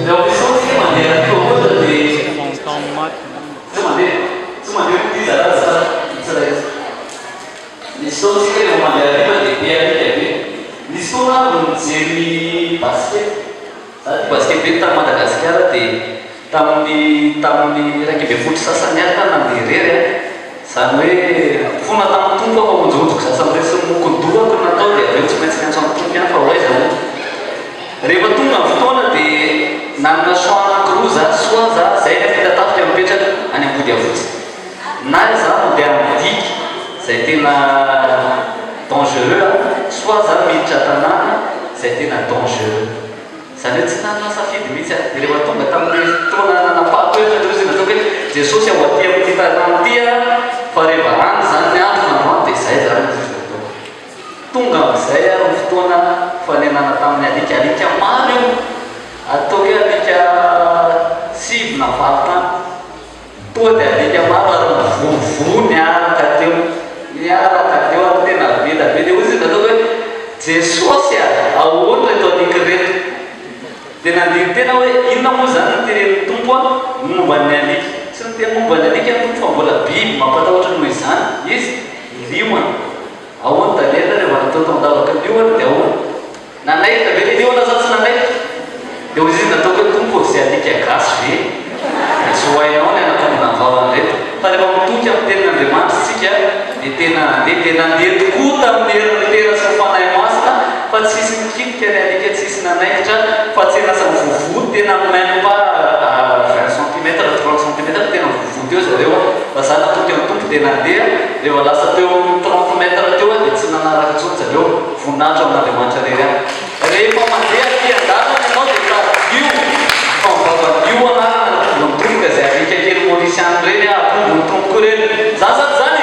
Reo ambição tsy mandeha teo ohatra dia tsy mandeha ty zaraza tsara izy. Nisy fotoana tsika rehefa mandeha riva dia be alika be. Nisy fotoana mijery basket. Za ty basket be tamin'ny Madagasikara dia tamin'ny raiky ambin'ny folo sasany ihany nandeha irery a. Zany hoe fona tamin'ny tompo aho amonjomonjoko sasany hoe sy mokondohako natao dia aveo tsy maintsy miantso amin'ny tompo ihany fa ho aiza moa. Rehefa tonga ny fotoana dia nanana champ anankiroa za soa za zay nefa hita tafika mipetraka any ambody avotsy. Na za mandeha amin'ny diky zay tena dangereux, soit za miditra tanàna zay tena dangereux. Zany hoe tsy nanana safidy mihitsy a. Dia rehefa tonga tamin'ny fotoana nanapahatoetra ireo zay natao hoe Jesosy ao aty amin'ny tanàna ty a fa rehefa any zany ny andro nandroany dia zay zany izy natao. Tonga amin'izay a ny fotoana fanenana tamin'ny alika maro io atao hoe alika sivy na valo tany. Toa dia alika maro ary mivovovo miaraka teo ary tena beda be dia ozy natao hoe Jesosy a ahoana reto alika reto. Dia nandiry tena hoe inona moa zany ny teren'ny tompo a momban'ny alika. Tsy ny tena momban'ny alika ny tompo fa mbola biby mampatahotra noho izany izy liona. Ahoana talenta rehefa natao tambavaka liona dia ahoana. Nanaiky ve ny liona sa tsy nanaiky? Dia hozy izy natao hoe tompo zay alika gasy ve. Tsy ho hainao ny anakanina vavany reto. Fa rehefa mitoky amin'ny tenin'Andriamanitra isika dia tena nandeha tokoa tamin'ny herin'ny tena sy ny fanahy masina fa tsisy mikikika ny alika tsisy nanaikitra fa tsy lasa mivovo tena même pas 20 cm 30 cm tena mivovo teo zareo fa za natoky amin'ny tompo dia nandeha rehefa lasa teo amin'ny 30 mètre teo dia tsy nanaraka intsony zareo voninahitra amin'Andriamanitra rery any. Rehefa mandeha ty an-dalana ianao dia io fa mivavaka io anarana mitomboka zay alika kely polisiany reny apongo mitomboka reny zazany zany.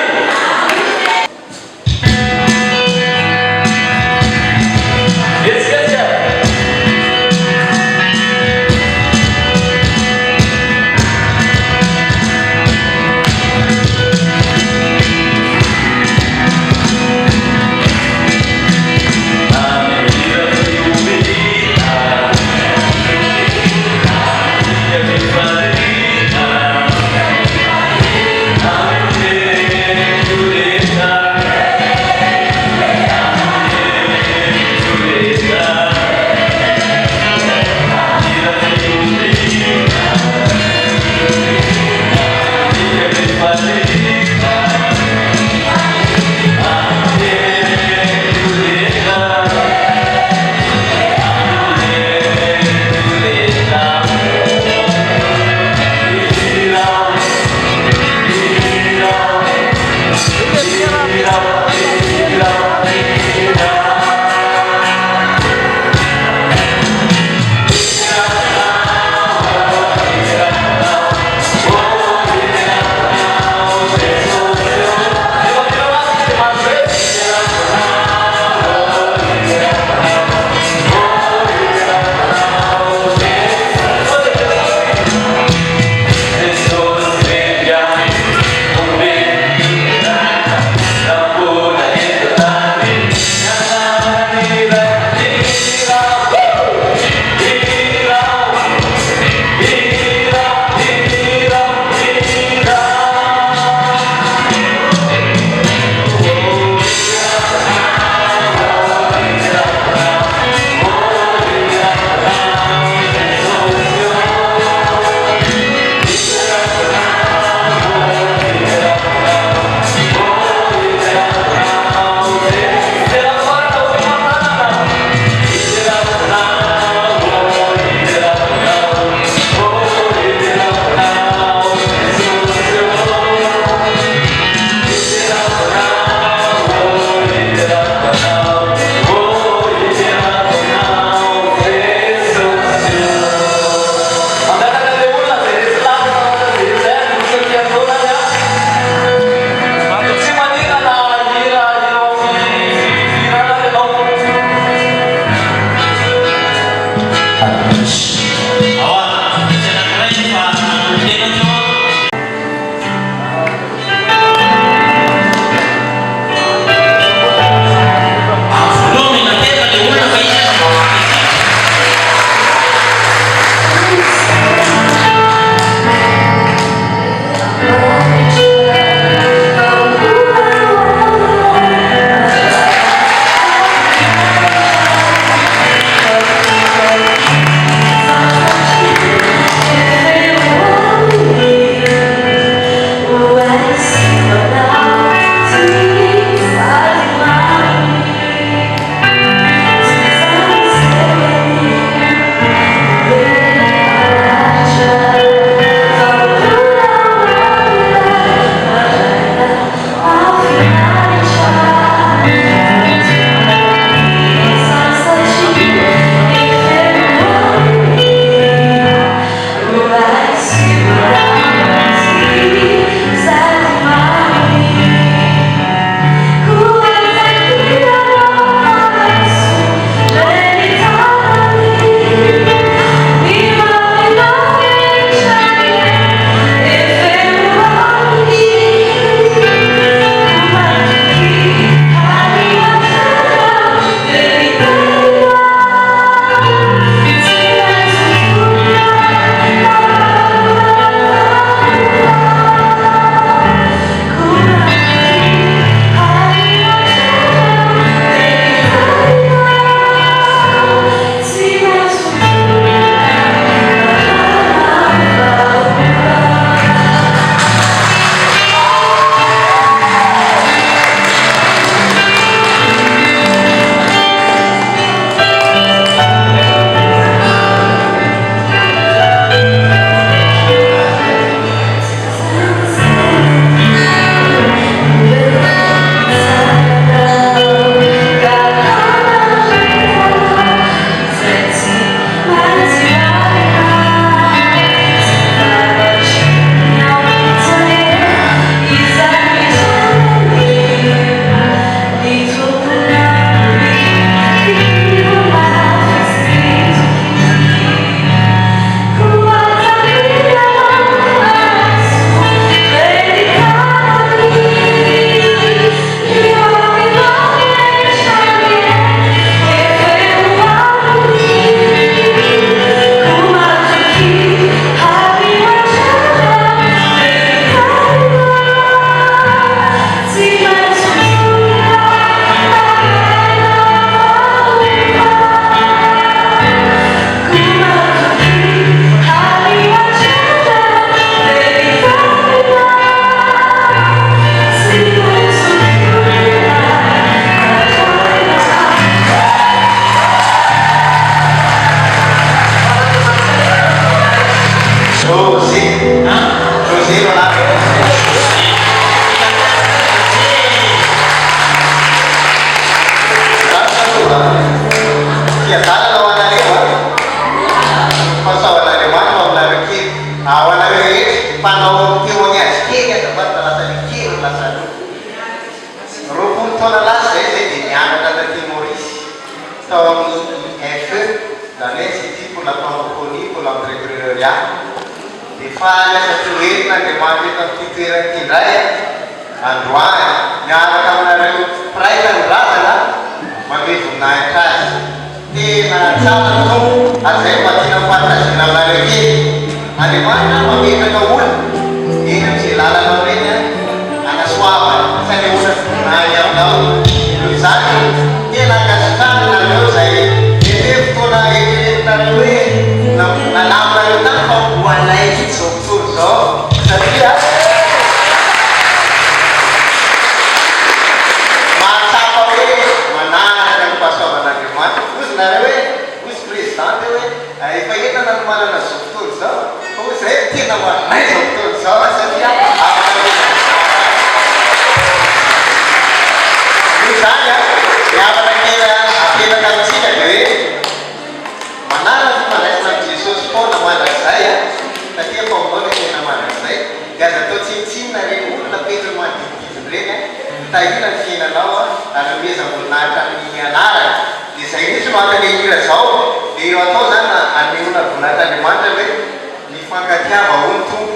pula pangkoni pula bergerak di fase satu ini nanti mati tapi tidak ya anduan nyala kamera perayaan berapa lah mati naik kelas di sana tuh ada mati nampak nasional lagi ada mana mati kekawul ini si lala namanya anak suami saya udah nanya tahu misalnya dia nak kasih lalu saya itu tuh naik tarui nama itu kau buat naik susu saya masa kau ini mana yang pasal mana gimana us narawe us kristan dewe ai payah nama mana susu kau saya tiada nama naik susu saya misalnya yang berkira api bakal sih dewe mana Yesus pun nama saya, tapi apa orang yang nama saya, dia satu cincin dari umur tapi itu mati sebenarnya, tapi nanti nalar, ada biasa punata ini nalar, di sini cuma ada di kira saw, di waktu sana ada una punata di mana be, di fakatnya bau untung.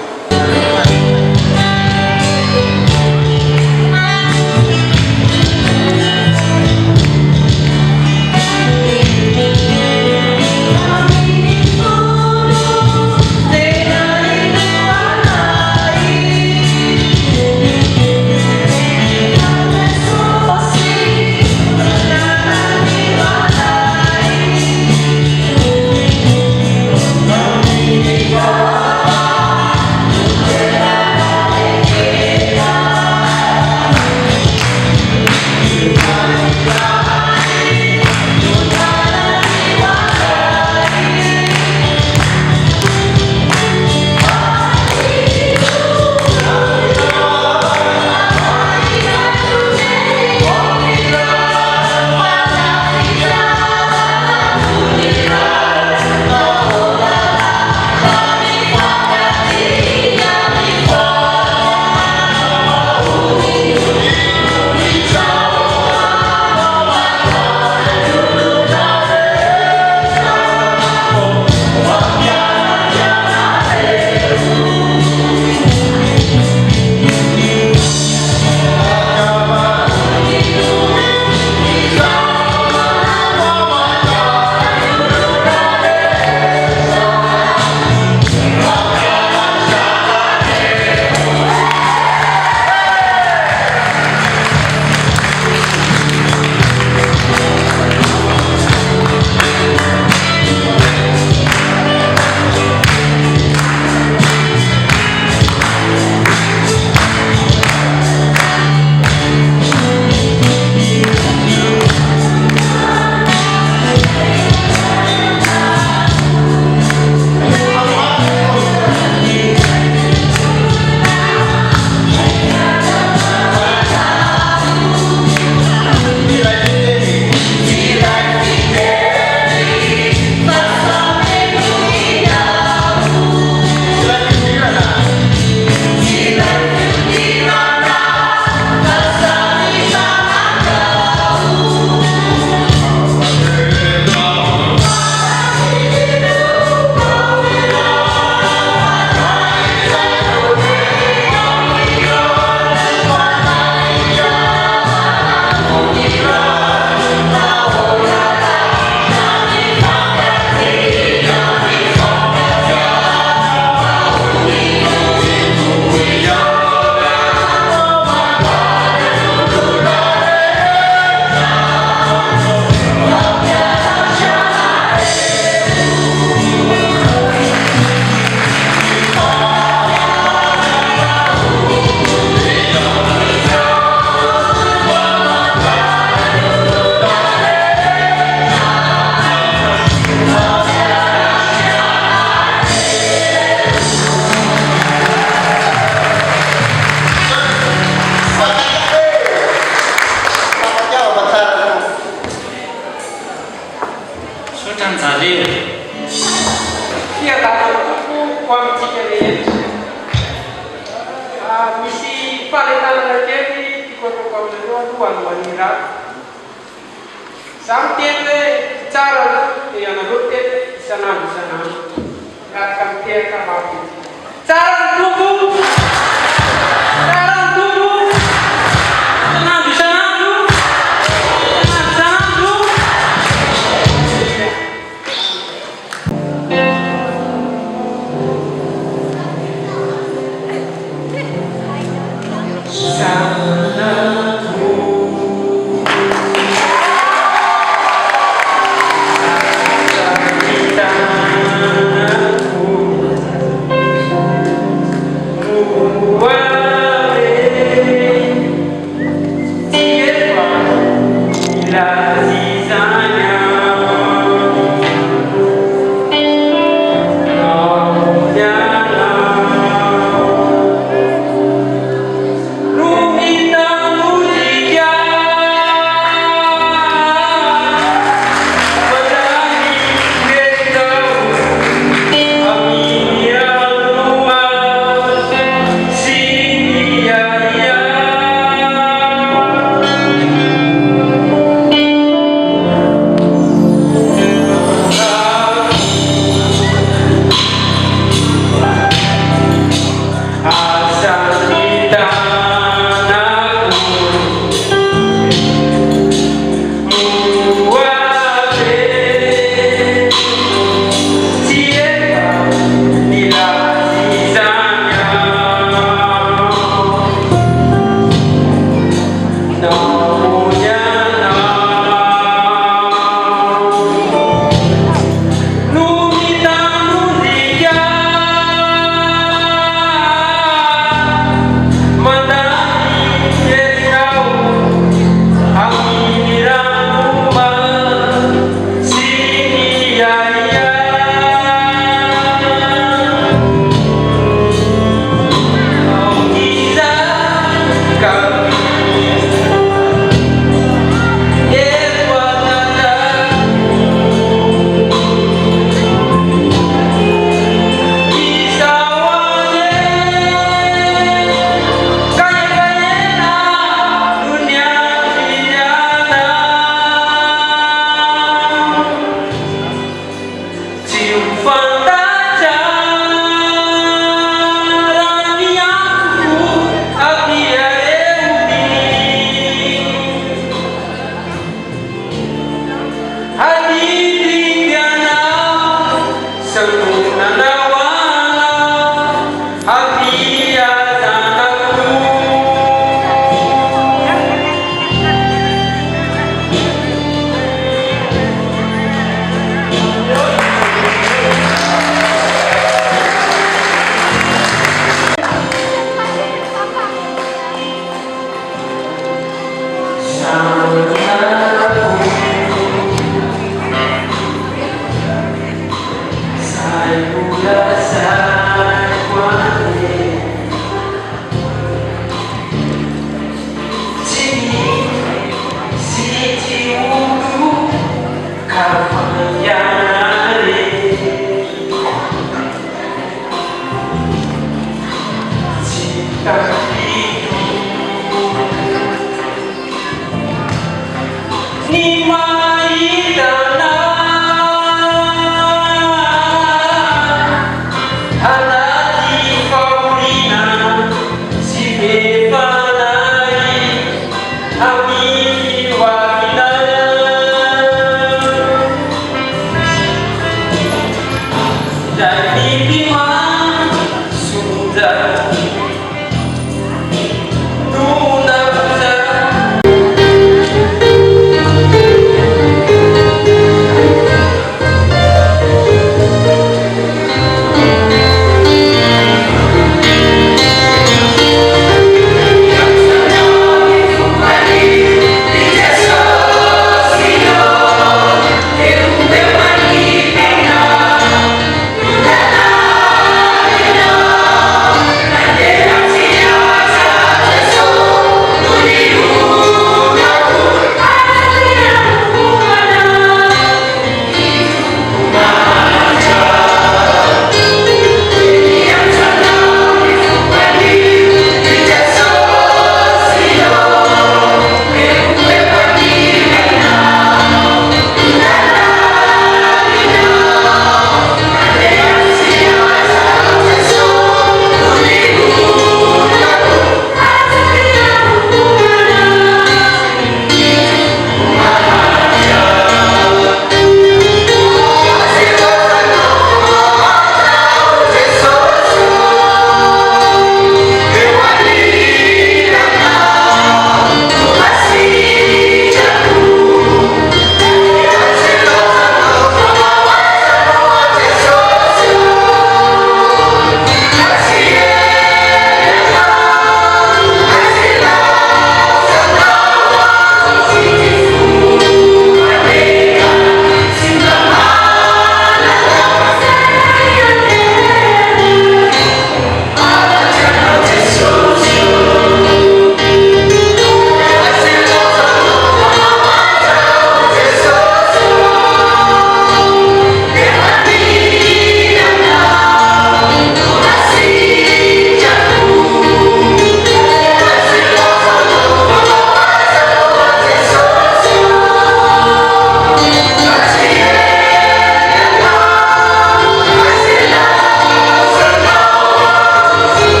Sampai cara yang nurut Sana nggak akan tiada mati. Sarang tubuh, tenang di sana dulu, tenang di sana dulu.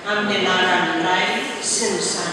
amin'ny anaran'ny Ray sy ny Zanaka